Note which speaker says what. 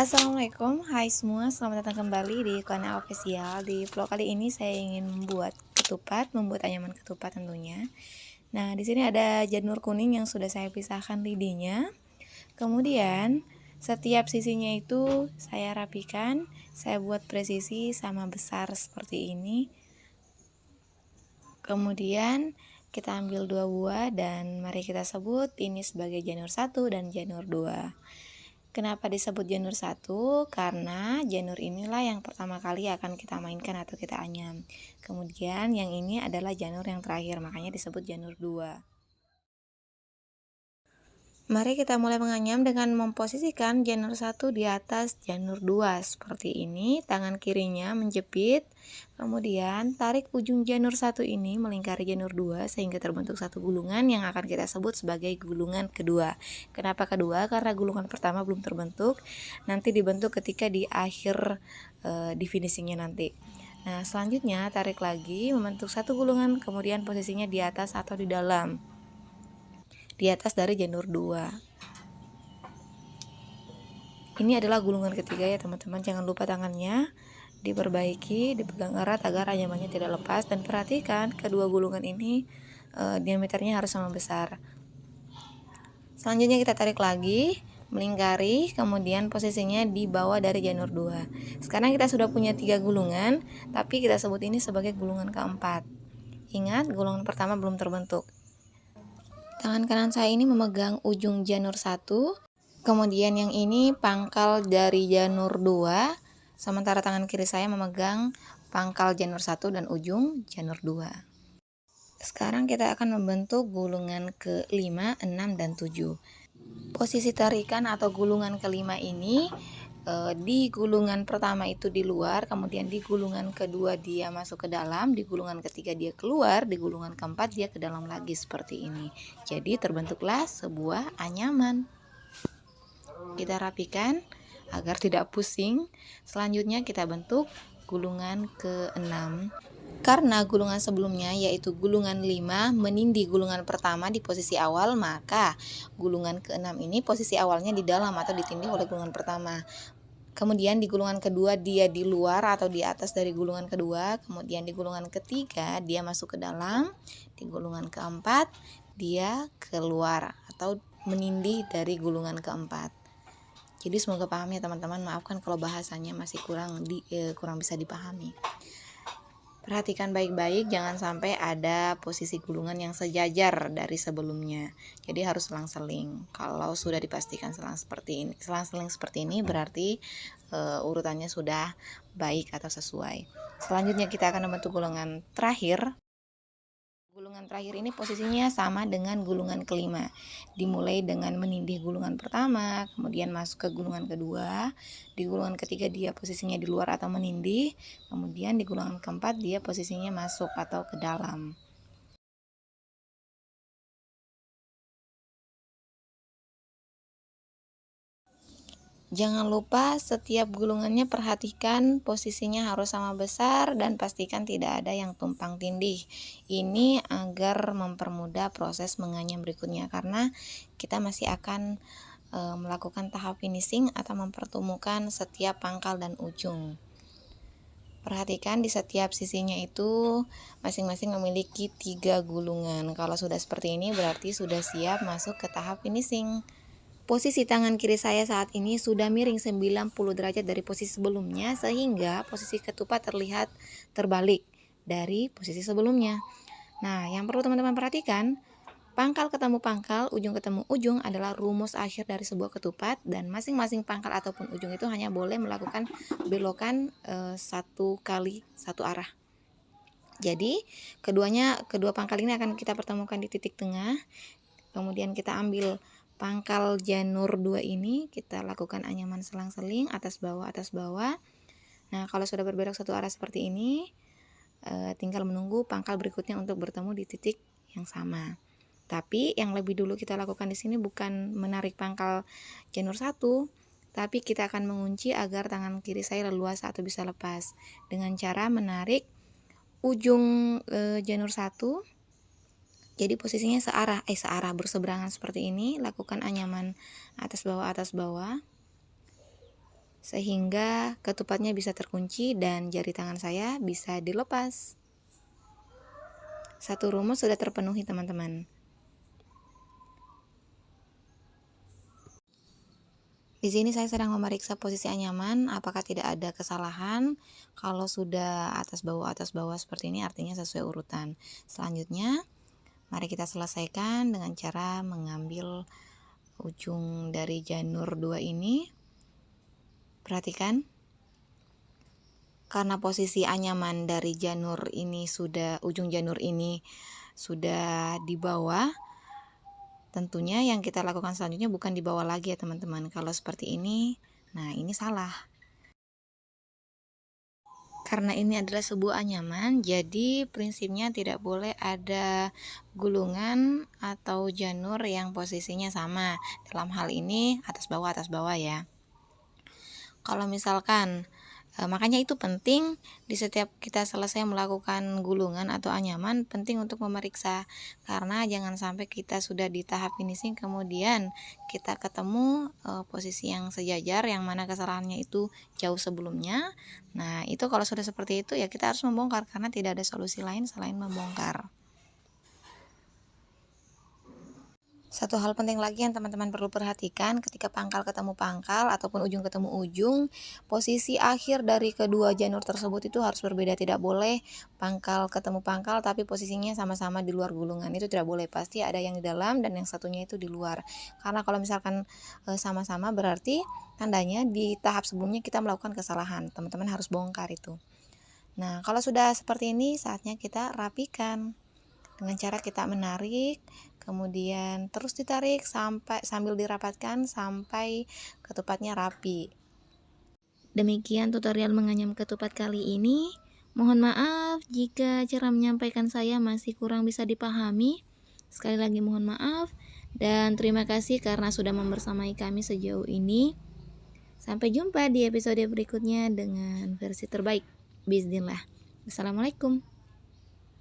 Speaker 1: Assalamualaikum, hai semua, selamat datang kembali di Koana Official. Di vlog kali ini saya ingin membuat anyaman ketupat tentunya. Nah, di sini ada janur kuning yang sudah saya pisahkan lidinya. Kemudian, setiap sisinya itu saya rapikan, saya buat presisi sama besar seperti ini. Kemudian, kita ambil 2 buah dan mari kita sebut ini sebagai janur 1 dan janur 2. Kenapa disebut janur 1? Karena janur inilah yang pertama kali akan kita mainkan atau kita anyam. Kemudian yang ini adalah janur yang terakhir, makanya disebut janur 2. Mari kita mulai menganyam dengan memposisikan janur 1 di atas janur 2 seperti ini. Tangan kirinya menjepit, kemudian tarik ujung janur 1 ini melingkari janur 2 sehingga terbentuk satu gulungan yang akan kita sebut sebagai gulungan kedua. Kenapa kedua? Karena gulungan pertama belum terbentuk, nanti dibentuk ketika di akhir di finishingnya nanti. Nah, selanjutnya tarik lagi membentuk satu gulungan, kemudian posisinya di atas atau di atas dari janur 2. Ini adalah gulungan ketiga ya teman-teman. Jangan lupa tangannya diperbaiki, dipegang erat agar anyamannya tidak lepas, dan perhatikan kedua gulungan ini diameternya harus sama besar. Selanjutnya kita tarik lagi, melingkari, kemudian posisinya di bawah dari janur 2. Sekarang kita sudah punya 3 gulungan, tapi kita sebut ini sebagai gulungan keempat. Ingat, gulungan pertama belum terbentuk. Tangan kanan saya ini memegang ujung janur 1, kemudian yang ini pangkal dari janur 2, sementara tangan kiri saya memegang pangkal janur 1 dan ujung janur 2. Sekarang kita akan membentuk gulungan ke-5, 6, dan 7. Posisi tarikan atau gulungan ke-5 ini di gulungan pertama itu di luar, kemudian di gulungan kedua dia masuk ke dalam, di gulungan ketiga dia keluar, di gulungan keempat dia ke dalam lagi seperti ini. Jadi terbentuklah sebuah anyaman. Kita rapikan agar tidak pusing. Selanjutnya kita bentuk gulungan ke-6. Karena gulungan sebelumnya yaitu gulungan 5 menindih gulungan pertama di posisi awal, maka gulungan ke-6 ini posisi awalnya di dalam atau ditindih oleh gulungan pertama. Kemudian di gulungan kedua dia di luar atau di atas dari gulungan kedua. Kemudian di gulungan ketiga dia masuk ke dalam. Di gulungan keempat dia keluar atau menindih dari gulungan keempat. Jadi semoga paham ya teman-teman. Maafkan kalau bahasanya masih kurang bisa dipahami. Perhatikan baik-baik, jangan sampai ada posisi gulungan yang sejajar dari sebelumnya. Jadi harus selang-seling. Kalau sudah dipastikan selang-seling seperti ini berarti urutannya sudah baik atau sesuai. Selanjutnya kita akan membentuk gulungan terakhir. Gulungan terakhir ini posisinya sama dengan gulungan kelima. Dimulai dengan menindih gulungan pertama, kemudian masuk ke gulungan kedua. Di gulungan ketiga dia posisinya di luar atau menindih. Kemudian di gulungan keempat dia posisinya masuk atau ke dalam. Jangan lupa setiap gulungannya perhatikan posisinya harus sama besar dan pastikan tidak ada yang tumpang tindih. Ini agar mempermudah proses menganyam berikutnya, karena kita masih akan melakukan tahap finishing atau mempertemukan setiap pangkal dan ujung. Perhatikan di setiap sisinya itu masing-masing memiliki 3 gulungan. Kalau sudah seperti ini berarti sudah siap masuk ke tahap finishing. Posisi tangan kiri saya saat ini sudah miring 90 derajat dari posisi sebelumnya, sehingga posisi ketupat terlihat terbalik dari posisi sebelumnya. Nah, yang perlu teman-teman perhatikan, pangkal ketemu pangkal, ujung ketemu ujung adalah rumus akhir dari sebuah ketupat, dan masing-masing pangkal ataupun ujung itu hanya boleh melakukan belokan 1 kali 1 arah. Jadi, kedua pangkal ini akan kita pertemukan di titik tengah. Kemudian kita ambil pangkal janur 2 ini, kita lakukan anyaman selang-seling atas bawah. Nah, kalau sudah berbelok 1 arah seperti ini, tinggal menunggu pangkal berikutnya untuk bertemu di titik yang sama. Tapi yang lebih dulu kita lakukan di sini bukan menarik pangkal janur 1, tapi kita akan mengunci agar tangan kiri saya leluasa atau bisa lepas dengan cara menarik ujung janur 1. Jadi posisinya searah berseberangan seperti ini. Lakukan anyaman atas bawah. sehingga ketupatnya bisa terkunci dan jari tangan saya bisa dilepas. Satu rumus sudah terpenuhi, teman-teman. Di sini saya sedang memeriksa posisi anyaman, apakah tidak ada kesalahan. Kalau sudah atas bawah seperti ini artinya sesuai urutan. Selanjutnya, mari kita selesaikan dengan cara mengambil ujung dari janur 2 ini. Perhatikan, karena posisi anyaman dari janur ini ujung janur ini sudah di bawah, tentunya yang kita lakukan selanjutnya bukan di bawah lagi ya teman-teman. Kalau seperti ini, nah ini salah. Karena ini adalah sebuah anyaman, jadi prinsipnya tidak boleh ada gulungan atau janur yang posisinya sama. Dalam hal ini atas bawah ya. Kalau misalkan makanya itu penting di setiap kita selesai melakukan gulungan atau anyaman, penting untuk memeriksa, karena jangan sampai kita sudah di tahap finishing kemudian kita ketemu posisi yang sejajar yang mana kesalahannya itu jauh sebelumnya. Nah itu kalau sudah seperti itu ya kita harus membongkar, karena tidak ada solusi lain selain membongkar. Satu hal penting lagi yang teman-teman perlu perhatikan ketika pangkal ketemu pangkal ataupun ujung ketemu ujung, posisi akhir dari kedua janur tersebut itu harus berbeda. Tidak boleh pangkal ketemu pangkal tapi posisinya sama-sama di luar gulungan. Itu tidak boleh, pasti ada yang di dalam dan yang satunya itu di luar. Karena kalau misalkan sama-sama berarti tandanya di tahap sebelumnya kita melakukan kesalahan. Teman-teman harus bongkar itu. Nah, kalau sudah seperti ini saatnya kita rapikan. Dengan cara kita menarik, kemudian terus ditarik sambil dirapatkan sampai ketupatnya rapi. Demikian tutorial menganyam ketupat kali ini. Mohon maaf jika cara menyampaikan saya masih kurang bisa dipahami. Sekali lagi mohon maaf dan terima kasih karena sudah membersamai kami sejauh ini. Sampai jumpa di episode berikutnya dengan versi terbaik. Bismillah. Assalamualaikum.